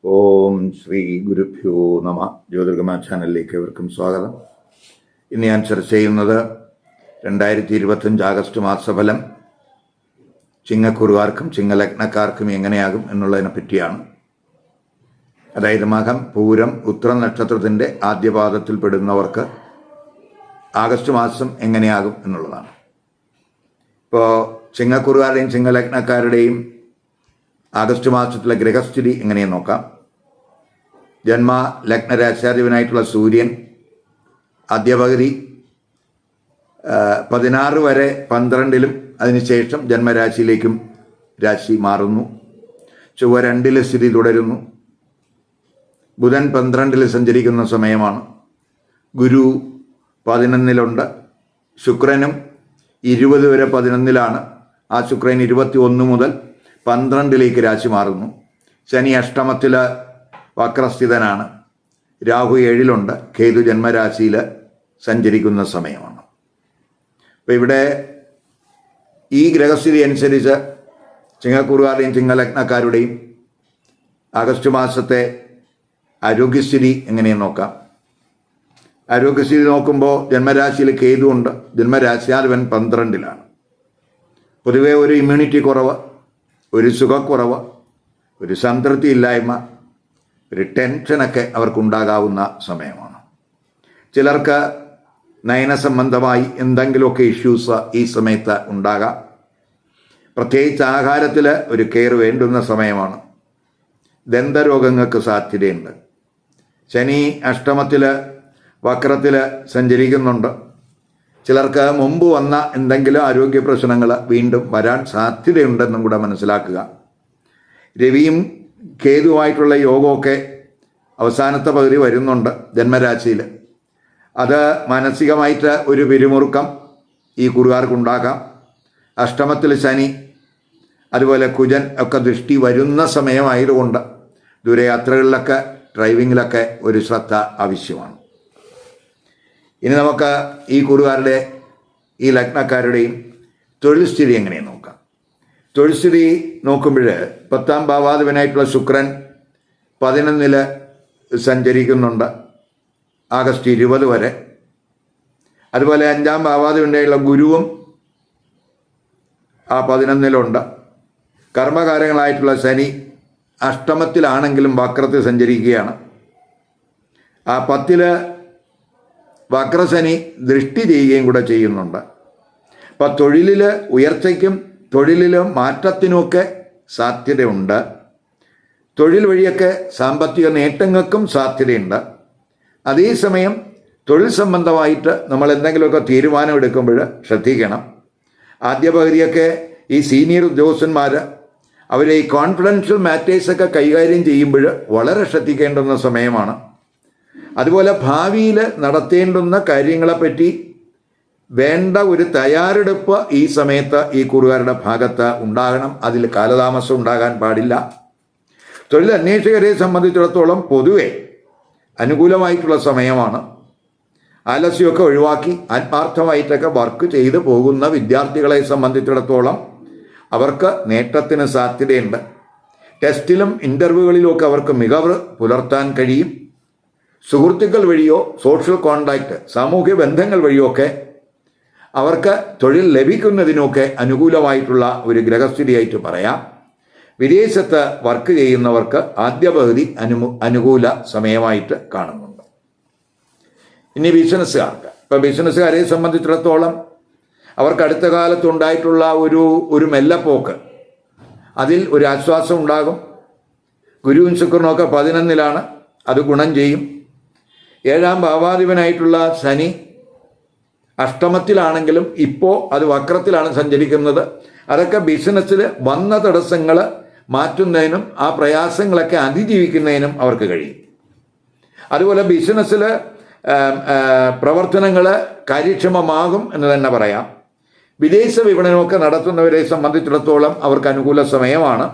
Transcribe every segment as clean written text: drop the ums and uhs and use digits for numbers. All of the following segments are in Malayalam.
ഓം ശ്രീ ഗുരുഭ്യോ നമ. ജ്യോതിർഗമ ചാനലിലേക്ക് ഏവർക്കും സ്വാഗതം. ഇന്ന് ഞാൻ ചർച്ച ചെയ്യുന്നത് 2025 ആഗസ്റ്റ് മാസഫലം ചിങ്ങക്കുറുകാർക്കും ചിങ്ങലഗ്നക്കാർക്കും എങ്ങനെയാകും എന്നുള്ളതിനെ പറ്റിയാണ്. അതായത് മകം, പൂരം, ഉത്രം നക്ഷത്രത്തിൻ്റെ ആദ്യപാദത്തിൽ പെടുന്നവർക്ക് ആഗസ്റ്റ് മാസം എങ്ങനെയാകും എന്നുള്ളതാണ്. ഇപ്പോൾ ചിങ്ങക്കുറുകാരുടെയും ചിങ്ങലഗ്നക്കാരുടെയും ആഗസ്റ്റ് മാസത്തിലെ ഗ്രഹസ്ഥിതി എങ്ങനെയെന്ന് നോക്കാം. ജന്മ ലഗ്നരാശാധിപനായിട്ടുള്ള സൂര്യൻ ആദ്യപകുതി 16 വരെ 12-ലും അതിനുശേഷം ജന്മരാശിയിലേക്കും രാശി മാറുന്നു. ചൊവ്വ 2-ൽ സ്ഥിതി തുടരുന്നു. ബുധൻ 12-ൽ സഞ്ചരിക്കുന്ന സമയമാണ്. ഗുരു 11-ലുണ്ട്. ശുക്രനും 20 വരെ 11-ലാണ്. ആ ശുക്രൻ 21 മുതൽ 12-ലേക്ക് രാശി മാറുന്നു. ശനി അഷ്ടമത്തിൽ വക്രസ്ഥിതനാണ്. രാഹു 7-ലുണ്ട്. കേതു ജന്മരാശിയിൽ സഞ്ചരിക്കുന്ന സമയമാണ്. അപ്പോൾ ഇവിടെ ഈ ഗ്രഹസ്ഥിതി അനുസരിച്ച് ചിങ്ങക്കുറുകാരുടെയും ചിങ്ങലഗ്നക്കാരുടെയും ആഗസ്റ്റ് മാസത്തെ ആരോഗ്യസ്ഥിതി എങ്ങനെയെന്ന് നോക്കാം. ആരോഗ്യസ്ഥിതി നോക്കുമ്പോൾ ജന്മരാശിയിൽ കേതു ഉണ്ട്. ജന്മരാശിയാധിപൻ 12-ലാണ്. പൊതുവേ ഒരു ഇമ്മ്യൂണിറ്റി കുറവ്, ഒരു സുഖക്കുറവ്, ഒരു സംതൃപ്തി ഇല്ലായ്മ, ഒരു ടെൻഷനൊക്കെ അവർക്കുണ്ടാകാവുന്ന സമയമാണ്. ചിലർക്ക് നയന സംബന്ധമായി എന്തെങ്കിലുമൊക്കെ ഇഷ്യൂസ് ഈ സമയത്ത് ഉണ്ടാകാം. പ്രത്യേകിച്ച് ആഹാരത്തിൽ ഒരു കെയർ വേണ്ടുന്ന സമയമാണ്. ദന്തരോഗങ്ങൾക്ക് സാധ്യതയുണ്ട്. ശനി അഷ്ടമത്തിൽ വക്രത്തിൽ സഞ്ചരിക്കുന്നുണ്ട്. ചിലർക്ക് മുമ്പ് വന്ന എന്തെങ്കിലും ആരോഗ്യ പ്രശ്നങ്ങൾ വീണ്ടും വരാൻ സാധ്യതയുണ്ടെന്നും കൂടെ മനസ്സിലാക്കുക. രവിയും കേതുവായിട്ടുള്ള യോഗമൊക്കെ അവസാനത്തെ പകുതി വരുന്നുണ്ട് ജന്മരാശിയിൽ. അത് മാനസികമായിട്ട് ഒരു പിരിമുറുക്കം ഈ കുറുകാർക്കുണ്ടാക്കാം. അഷ്ടമത്തിൽ ശനി, അതുപോലെ കുജൻ ഒക്കെ ദൃഷ്ടി വരുന്ന സമയമായതുകൊണ്ട് ദൂരയാത്രകളിലൊക്കെ ഡ്രൈവിങ്ങിലൊക്കെ ഒരു ശ്രദ്ധ ആവശ്യമാണ്. ഇനി നമുക്ക് ഈ കുറുകാരുടെ ഈ ലഗ്നക്കാരുടെയും തൊഴിൽ സ്ഥിതി എങ്ങനെയെന്ന് നോക്കാം. തൊഴിൽ സ്ഥിതി നോക്കുമ്പോൾ 10-ാം ഭാവാധിപനായിട്ടുള്ള ശുക്രൻ 11-ൽ സഞ്ചരിക്കുന്നുണ്ട് ആഗസ്റ്റ് 20 വരെ. അതുപോലെ 5-ാം ഭാവാധിപനായിട്ടുള്ള ഗുരുവും ആ 11-ലുണ്ട്. കർമ്മകാരങ്ങളായിട്ടുള്ള ശനി അഷ്ടമത്തിലാണെങ്കിലും വക്രത്തിൽ സഞ്ചരിക്കുകയാണ്. ആ 10-ൽ വക്രശനി ദൃഷ്ടി ചെയ്യുകയും കൂടെ ചെയ്യുന്നുണ്ട്. അപ്പം തൊഴിലിൽ ഉയർച്ചയ്ക്കും തൊഴിലിൽ മാറ്റത്തിനുമൊക്കെ സാധ്യതയുണ്ട്. തൊഴിൽ വഴിയൊക്കെ സാമ്പത്തിക നേട്ടങ്ങൾക്കും സാധ്യതയുണ്ട്. അതേസമയം തൊഴിൽ സംബന്ധമായിട്ട് നമ്മൾ എന്തെങ്കിലുമൊക്കെ തീരുമാനം എടുക്കുമ്പോൾ ശ്രദ്ധിക്കണം. ആദ്യ പകുതിയൊക്കെ ഈ സീനിയർ ഉദ്യോഗസ്ഥന്മാർ അവരെ ഈ കോൺഫിഡൻഷ്യൽ മാറ്റേഴ്സൊക്കെ കൈകാര്യം ചെയ്യുമ്പോൾ വളരെ ശ്രദ്ധിക്കേണ്ടുന്ന സമയമാണ്. അതുപോലെ ഭാവിയിൽ നടത്തേണ്ടുന്ന കാര്യങ്ങളെപ്പറ്റി വേണ്ട ഒരു തയ്യാറെടുപ്പ് ഈ സമയത്ത് ഈ കുറുകാരുടെ ഭാഗത്ത് ഉണ്ടാകണം. അതിൽ കാലതാമസം ഉണ്ടാകാൻ പാടില്ല. തൊഴിൽ അന്വേഷകരെ സംബന്ധിച്ചിടത്തോളം പൊതുവെ അനുകൂലമായിട്ടുള്ള സമയമാണ്. ആലസ്യമൊക്കെ ഒഴിവാക്കി ആത്മാർത്ഥമായിട്ടൊക്കെ വർക്ക് ചെയ്തു പോകുന്ന വിദ്യാർത്ഥികളെ സംബന്ധിച്ചിടത്തോളം അവർക്ക് നേട്ടത്തിന് സാധ്യതയുണ്ട്. ടെസ്റ്റിലും ഇൻ്റർവ്യൂകളിലുമൊക്കെ അവർക്ക് മികവ് പുലർത്താൻ കഴിയും. സുഹൃത്തുക്കൾ വഴിയോ സോഷ്യൽ കോണ്ടാക്റ്റ്, സാമൂഹ്യ ബന്ധങ്ങൾ വഴിയോ ഒക്കെ അവർക്ക് തൊഴിൽ ലഭിക്കുന്നതിനൊക്കെ അനുകൂലമായിട്ടുള്ള ഒരു ഗ്രഹസ്ഥിതിയായിട്ട് പറയാം. വിദേശത്ത് വർക്ക് ചെയ്യുന്നവർക്ക് ആദ്യ പകുതി അനുകൂല സമയമായിട്ട് കാണുന്നുണ്ട്. ഇനി ബിസിനസ്സുകാർക്ക്, ഇപ്പോൾ ബിസിനസ്സുകാരെ സംബന്ധിച്ചിടത്തോളം അവർക്ക് അടുത്ത കാലത്തുണ്ടായിട്ടുള്ള ഒരു മെല്ലപ്പോക്ക്, അതിൽ ഒരു ആശ്വാസം ഉണ്ടാകും. ഗുരുവും ശുക്രനൊക്കെ 11-ലാണ്. അത് ഗുണം ചെയ്യും. 7-ാം ഭാവാധിപനായിട്ടുള്ള ശനി അഷ്ടമത്തിലാണെങ്കിലും ഇപ്പോൾ അത് വക്രത്തിലാണ് സഞ്ചരിക്കുന്നത്. അതൊക്കെ ബിസിനസ്സിൽ വന്ന തടസ്സങ്ങൾ മാറ്റുന്നതിനും ആ പ്രയാസങ്ങളൊക്കെ അതിജീവിക്കുന്നതിനും അവർക്ക് കഴിയും. അതുപോലെ ബിസിനസ്സിൽ പ്രവർത്തനങ്ങൾ കാര്യക്ഷമമാകും എന്ന് തന്നെ പറയാം. വിദേശ വിപണനമൊക്കെ നടത്തുന്നവരെ സംബന്ധിച്ചിടത്തോളം അവർക്ക് അനുകൂല സമയമാണ്.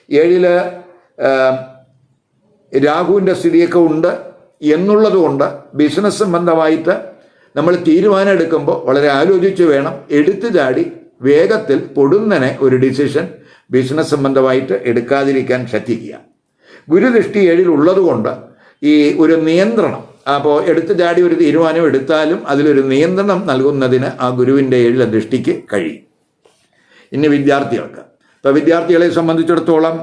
7-ൽ രാഹുവിൻ്റെ സ്ഥിതിയൊക്കെ ഉണ്ട് എന്നുള്ളതുകൊണ്ട് ബിസിനസ് സംബന്ധമായിട്ട് നമ്മൾ തീരുമാനം എടുക്കുമ്പോൾ വളരെ ആലോചിച്ച് വേണം. എടുത്തു ചാടി വേഗത്തിൽ പൊടുന്നനെ ഒരു ഡിസിഷൻ ബിസിനസ് സംബന്ധമായിട്ട് എടുക്കാതിരിക്കാൻ ശ്രദ്ധിക്കുക. ഗുരുദൃഷ്ടി 7 ഉള്ളതുകൊണ്ട് ഈ ഒരു നിയന്ത്രണം, അപ്പോൾ എടുത്തു ചാടി ഒരു തീരുമാനം എടുത്താലും അതിലൊരു നിയന്ത്രണം നൽകുന്നതിന് ആ ഗുരുവിൻ്റെ 7 ദൃഷ്ടിക്ക് കഴിയും. ഇനി വിദ്യാർത്ഥികൾക്ക്, ഇപ്പോൾ വിദ്യാർത്ഥികളെ സംബന്ധിച്ചിടത്തോളം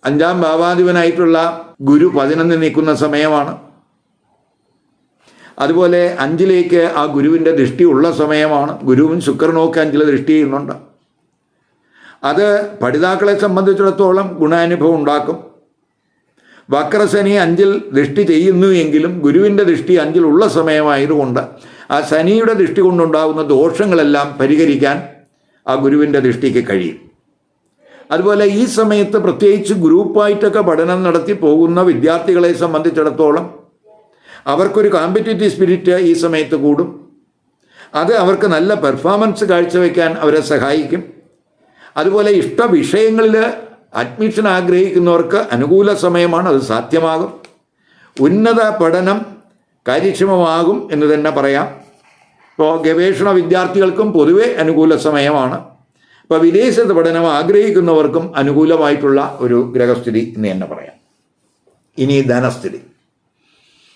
5-ാം ഭാവാധിപനായിട്ടുള്ള ഗുരു 11 നിൽക്കുന്ന സമയമാണ്. അതുപോലെ 5ലേക്ക് ആ ഗുരുവിൻ്റെ ദൃഷ്ടി ഉള്ള സമയമാണ്. ഗുരുവും ശുക്രനും ഒക്കെ 5 ദൃഷ്ടി ചെയ്യുന്നുണ്ട്. അത് പഠിതാക്കളെ സംബന്ധിച്ചിടത്തോളം ഗുണാനുഭവം ഉണ്ടാക്കും. വക്രശനി 5 ദൃഷ്ടി ചെയ്യുന്നു എങ്കിലും ഗുരുവിൻ്റെ ദൃഷ്ടി 5 ഉള്ള സമയമായതുകൊണ്ട് ആ ശനിയുടെ ദൃഷ്ടി കൊണ്ടുണ്ടാകുന്ന ദോഷങ്ങളെല്ലാം പരിഹരിക്കാൻ ആ ഗുരുവിൻ്റെ ദൃഷ്ടിക്ക് കഴിയും. അതുപോലെ ഈ സമയത്ത് പ്രത്യേകിച്ച് ഗ്രൂപ്പായിട്ടൊക്കെ പഠനം നടത്തി പോകുന്ന വിദ്യാർത്ഥികളെ സംബന്ധിച്ചിടത്തോളം അവർക്കൊരു കോമ്പറ്റീറ്റീവ് സ്പിരിറ്റ് ഈ സമയത്ത് കൂടും. അത് അവർക്ക് നല്ല പെർഫോമൻസ് കാഴ്ചവെക്കാൻ അവരെ സഹായിക്കും. അതുപോലെ ഇഷ്ട വിഷയങ്ങളിൽ അഡ്മിഷൻ ആഗ്രഹിക്കുന്നവർക്ക് അനുകൂല സമയമാണ്, അത് സാധ്യമാകും. ഉന്നത പഠനം കാര്യക്ഷമമാകും എന്ന് തന്നെ പറയാം. ഇപ്പോൾ ഗവേഷണ വിദ്യാർത്ഥികൾക്കും പൊതുവെ അനുകൂല സമയമാണ്. ഇപ്പോൾ വിദേശത്ത് പഠനം ആഗ്രഹിക്കുന്നവർക്കും അനുകൂലമായിട്ടുള്ള ഒരു ഗ്രഹസ്ഥിതി എന്ന് തന്നെ പറയാം. ഇനി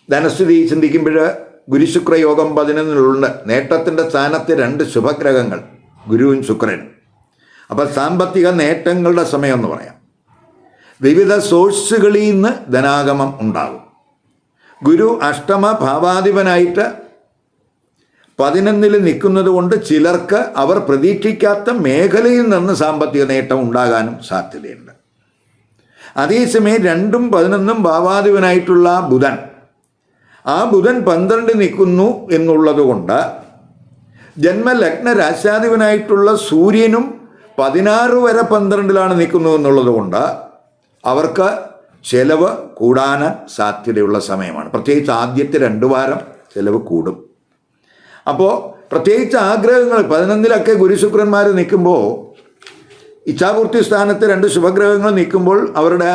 ധനസ്ഥിതി ചിന്തിക്കുമ്പോൾ ഗുരുശുക്രയോഗം 11 നേട്ടത്തിൻ്റെ സ്ഥാനത്ത് 2 ശുഭഗ്രഹങ്ങൾ ഗുരുവും ശുക്രനും. അപ്പോൾ സാമ്പത്തിക നേട്ടങ്ങളുടെ സമയം എന്ന് പറയാം. വിവിധ സോഴ്സുകളിൽ നിന്ന് ധനാഗമം ഉണ്ടാകും. ഗുരു അഷ്ടമ ഭാവാധിപനായിട്ട് 11 നിൽക്കുന്നത് കൊണ്ട് ചിലർക്ക് അവർ പ്രതീക്ഷിക്കാത്ത മേഖലയിൽ നിന്ന് സാമ്പത്തിക നേട്ടം ഉണ്ടാകാനും സാധ്യതയുണ്ട്. അതേസമയം 2ഉം 11ഉം ഭാവാധിപനായിട്ടുള്ള ബുധൻ, ആ ബുധൻ 12 നിൽക്കുന്നു എന്നുള്ളത് കൊണ്ട് ജന്മലഗ്ന രാശാധിപനായിട്ടുള്ള സൂര്യനും 16 വരെ 12 നിൽക്കുന്നു എന്നുള്ളത് കൊണ്ട് അവർക്ക് ചെലവ് കൂടാൻ സാധ്യതയുള്ള സമയമാണ്. പ്രത്യേകിച്ച് ആദ്യത്തെ 2 വാരം ചെലവ് കൂടും. അപ്പോൾ പ്രത്യേകിച്ച് ആഗ്രഹങ്ങൾ 11 ഗുരുശുക്രന്മാർ നിൽക്കുമ്പോൾ, ഇച്ഛാപൂർത്തി സ്ഥാനത്ത് 2 ശുഭഗ്രഹങ്ങൾ നിൽക്കുമ്പോൾ അവരുടെ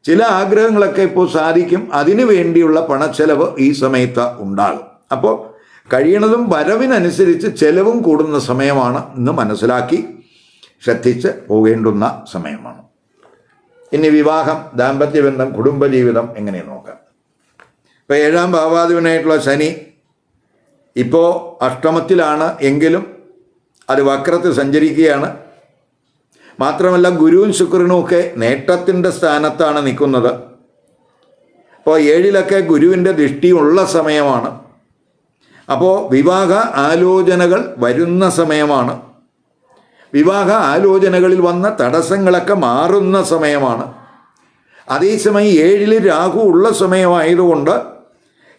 ചില ആഗ്രഹങ്ങളൊക്കെ ഇപ്പോൾ സാധിക്കും. അതിനു വേണ്ടിയുള്ള പണച്ചെലവ് ഈ സമയത്ത് ഉണ്ടാകും. അപ്പോൾ കഴിയണതും വരവിനനുസരിച്ച് ചെലവും കൂടുന്ന സമയമാണ് എന്ന് മനസ്സിലാക്കി ശ്രദ്ധിച്ച് പോകേണ്ടുന്ന സമയമാണ്. ഇനി വിവാഹം, ദാമ്പത്യബന്ധം, കുടുംബജീവിതം എങ്ങനെ നോക്കാം. ഇപ്പോൾ 7-ാം ഭാവാധിപനായിട്ടുള്ള ശനി ഇപ്പോൾ അഷ്ടമത്തിലാണ് എങ്കിലും അത് വക്രത്തിൽ സഞ്ചരിക്കുകയാണ്. മാത്രമല്ല ഗുരുവും ശുക്രനും ഒക്കെ നേട്ടത്തിൻ്റെ സ്ഥാനത്താണ് നിൽക്കുന്നത്. അപ്പോൾ 7 ഗുരുവിൻ്റെ ദൃഷ്ടിയുള്ള സമയമാണ്. അപ്പോൾ വിവാഹ ആലോചനകൾ വരുന്ന സമയമാണ്. വിവാഹ ആലോചനകളിൽ വന്ന തടസ്സങ്ങളൊക്കെ മാറുന്ന സമയമാണ്. അതേസമയം 7 രാഹു ഉള്ള സമയമായതുകൊണ്ട്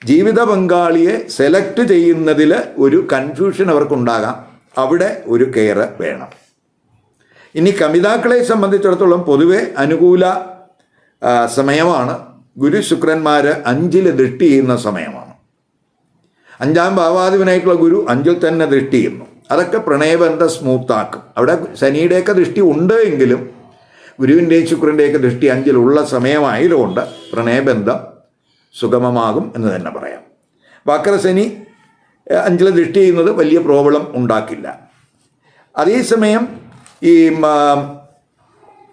ജീവിത പങ്കാളിയെ സെലക്ട് ചെയ്യുന്നതിൽ ഒരു കൺഫ്യൂഷൻ അവർക്കുണ്ടാകാം. അവിടെ ഒരു കെയർ വേണം. ഇനി കമിതാക്കളെ സംബന്ധിച്ചിടത്തോളം പൊതുവെ അനുകൂല സമയമാണ്. ഗുരു ശുക്രന്മാർ 5 ദൃഷ്ടി ചെയ്യുന്ന സമയമാണ്. 5-ാം ഭാവാധിപനായിട്ടുള്ള ഗുരു 5 തന്നെ ദൃഷ്ടി ചെയ്യുന്നു. അതൊക്കെ പ്രണയബന്ധം സ്മൂത്താക്കും. അവിടെ ശനിയുടെയൊക്കെ ദൃഷ്ടി ഉണ്ട് എങ്കിലും ഗുരുവിൻ്റെയും ശുക്രൻ്റെയൊക്കെ ദൃഷ്ടി 5 ഉള്ള സമയമായതുകൊണ്ട് പ്രണയബന്ധം സുഗമമാകും എന്ന് തന്നെ പറയാം. വക്രശനി 5 ദൃഷ്ടി ചെയ്യുന്നത് വലിയ പ്രോബ്ലം ഉണ്ടാക്കില്ല. അതേസമയം ഈ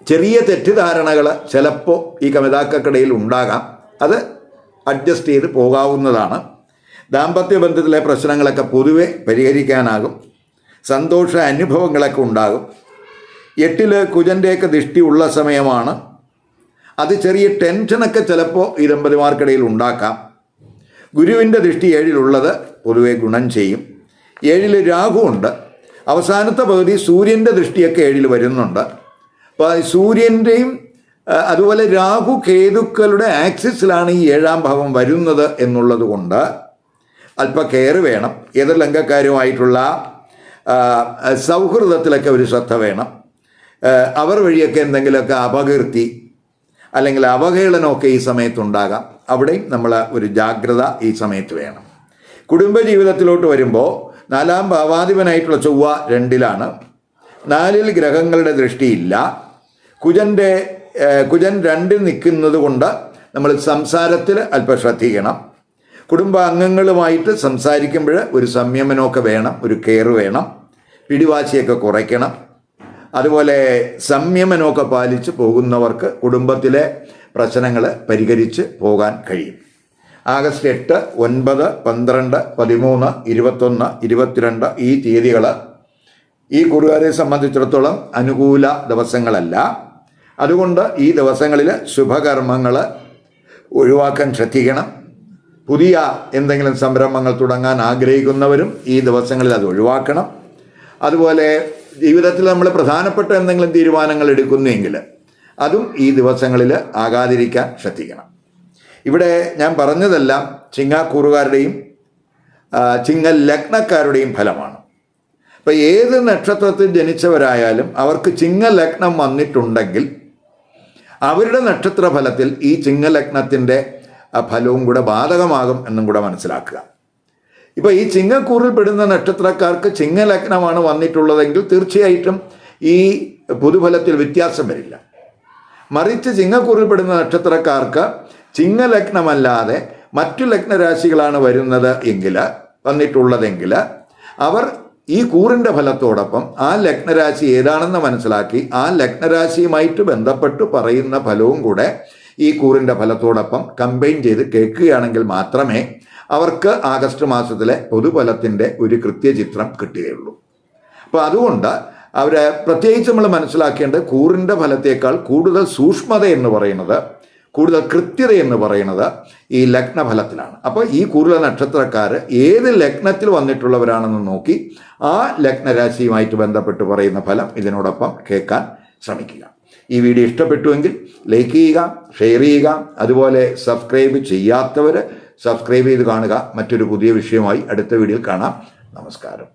ചെറിയ തെറ്റിദ്ധാരണകൾ ചിലപ്പോൾ ഈ കമിതാക്കൾക്കിടയിൽ ഉണ്ടാകാം. അത് അഡ്ജസ്റ്റ് ചെയ്ത് പോകാവുന്നതാണ്. ദാമ്പത്യ ബന്ധത്തിലെ പ്രശ്നങ്ങളൊക്കെ പൊതുവെ പരിഹരിക്കാനാകും. സന്തോഷ അനുഭവങ്ങളൊക്കെ ഉണ്ടാകും. 8 കുജൻ്റെയൊക്കെ ദൃഷ്ടി ഉള്ള സമയമാണ്. അത് ചെറിയ ടെൻഷനൊക്കെ ചിലപ്പോൾ ഈ ദമ്പതിമാർക്കിടയിൽ ഉണ്ടാക്കാം. ഗുരുവിൻ്റെ ദൃഷ്ടി 7 പൊതുവെ ഗുണം ചെയ്യും. 7 രാഹു ഉണ്ട്. അവസാനത്തെ പകുതി സൂര്യൻ്റെ ദൃഷ്ടിയൊക്കെ 7 വരുന്നുണ്ട്. അപ്പോൾ സൂര്യൻ്റെയും അതുപോലെ രാഹു കേതുക്കളുടെ ആക്സിസിലാണ് ഈ 7-ാം ഭാവം വരുന്നത് എന്നുള്ളത് കൊണ്ട് അല്പം കെയർ വേണം. എതിർലംഘക്കാരുമായിട്ടുള്ള സൗഹൃദത്തിലൊക്കെ ഒരു ശ്രദ്ധ വേണം. അവർ വഴിയൊക്കെ എന്തെങ്കിലുമൊക്കെ അപകീർത്തി അല്ലെങ്കിൽ അവഹേളനമൊക്കെ ഈ സമയത്തുണ്ടാകാം. അവിടെയും നമ്മൾ ഒരു ജാഗ്രത ഈ സമയത്ത് വേണം. കുടുംബജീവിതത്തിലോട്ട് വരുമ്പോൾ 4-ാം ഭാവാധിപനായിട്ടുള്ള ചൊവ്വ 2 4 ഗ്രഹങ്ങളുടെ ദൃഷ്ടിയില്ല. കുജൻ 2 നിൽക്കുന്നത് കൊണ്ട് നമ്മൾ സംസാരത്തിൽ അല്പം ശ്രദ്ധിക്കണം. കുടുംബാംഗങ്ങളുമായിട്ട് സംസാരിക്കുമ്പോൾ ഒരു സംയമനമൊക്കെ വേണം, ഒരു കെയർ വേണം. പിടിവാശിയൊക്കെ കുറയ്ക്കണം. അതുപോലെ സംയമനമൊക്കെ പാലിച്ച് പോകുന്നവർക്ക് കുടുംബത്തിലെ പ്രശ്നങ്ങൾ പരിഹരിച്ച് പോകാൻ കഴിയും. ആഗസ്റ്റ് 8, 9, 12, 13, 21, 22 ഈ തീയതികൾ ഈ കൂറുകാരെ സംബന്ധിച്ചിടത്തോളം അനുകൂല ദിവസങ്ങളല്ല. അതുകൊണ്ട് ഈ ദിവസങ്ങളിൽ ശുഭകർമ്മങ്ങൾ ഒഴിവാക്കാൻ ശ്രദ്ധിക്കണം. പുതിയ എന്തെങ്കിലും സംരംഭങ്ങൾ തുടങ്ങാൻ ആഗ്രഹിക്കുന്നവരും ഈ ദിവസങ്ങളിൽ അത് ഒഴിവാക്കണം. അതുപോലെ ജീവിതത്തിൽ നമ്മൾ പ്രധാനപ്പെട്ട എന്തെങ്കിലും തീരുമാനങ്ങൾ എടുക്കുന്നെങ്കിൽ അതും ഈ ദിവസങ്ങളിൽ ആകാതിരിക്കാൻ ശ്രദ്ധിക്കണം. ഇവിടെ ഞാൻ പറഞ്ഞതെല്ലാം ചിങ്ങക്കൂറുകാരുടെയും ചിങ്ങ ലഗ്നക്കാരുടെയും ഫലമാണ്. അപ്പോൾ ഏത് നക്ഷത്രത്തിൽ ജനിച്ചവരായാലും അവർക്ക് ചിങ്ങലഗ്നം വന്നിട്ടുണ്ടെങ്കിൽ അവരുടെ നക്ഷത്രഫലത്തിൽ ഈ ചിങ്ങലഗ്നത്തിൻ്റെ ഫലവും കൂടെ ബാധകമാകും എന്നും കൂടെ മനസ്സിലാക്കുക. ഇപ്പോൾ ഈ ചിങ്ങക്കൂറിൽ പെടുന്ന നക്ഷത്രക്കാർക്ക് ചിങ്ങലഗ്നമാണ് വന്നിട്ടുള്ളതെങ്കിൽ തീർച്ചയായിട്ടും ഈ പൊതുഫലത്തിൽ വ്യത്യാസം വരില്ല. മറിച്ച് ചിങ്ങക്കൂറിൽ പെടുന്ന നക്ഷത്രക്കാർക്ക് ചിങ്ങലഗ്നമല്ലാതെ മറ്റു ലഗ്നരാശികളാണ് വരുന്നത് വന്നിട്ടുള്ളതെങ്കിൽ അവർ ഈ കൂറിൻ്റെ ഫലത്തോടൊപ്പം ആ ലഗ്നരാശി ഏതാണെന്ന് മനസ്സിലാക്കി ആ ലഗ്നരാശിയുമായിട്ട് ബന്ധപ്പെട്ട് പറയുന്ന ഫലവും കൂടെ ഈ കൂറിൻ്റെ ഫലത്തോടൊപ്പം കമ്പൈൻ ചെയ്ത് കേൾക്കുകയാണെങ്കിൽ മാത്രമേ അവർക്ക് ആഗസ്റ്റ് മാസത്തിലെ പൊതുഫലത്തിൻ്റെ ഒരു കൃത്യചിത്രം കിട്ടുകയുള്ളൂ. അപ്പോൾ അതുകൊണ്ട് അവരെ പ്രത്യേകിച്ച് നമ്മൾ മനസ്സിലാക്കേണ്ടത് കൂറിൻ്റെ ഫലത്തേക്കാൾ കൂടുതൽ സൂക്ഷ്മത എന്ന് പറയുന്നത്, കൂടുതൽ കൃത്യത എന്ന് പറയുന്നത് ഈ ലഗ്നഫലത്തിലാണ്. അപ്പോൾ ഈ കൂറിലെ നക്ഷത്രക്കാർ ഏത് ലഗ്നത്തിൽ വന്നിട്ടുള്ളവരാണെന്ന് നോക്കി ആ ലഗ്നരാശിയുമായിട്ട് ബന്ധപ്പെട്ട് പറയുന്ന ഫലം ഇതിനോടൊപ്പം കേൾക്കാൻ ശ്രമിക്കുക. ഈ വീഡിയോ ഇഷ്ടപ്പെട്ടുവെങ്കിൽ ലൈക്ക് ചെയ്യുക, ഷെയർ ചെയ്യുക. അതുപോലെ സബ്സ്ക്രൈബ് ചെയ്യാത്തവർ സബ്സ്ക്രൈബ് ചെയ്ത് കാണുക. മറ്റൊരു പുതിയ വിഷയമായി അടുത്ത വീഡിയോയിൽ കാണാം. നമസ്കാരം.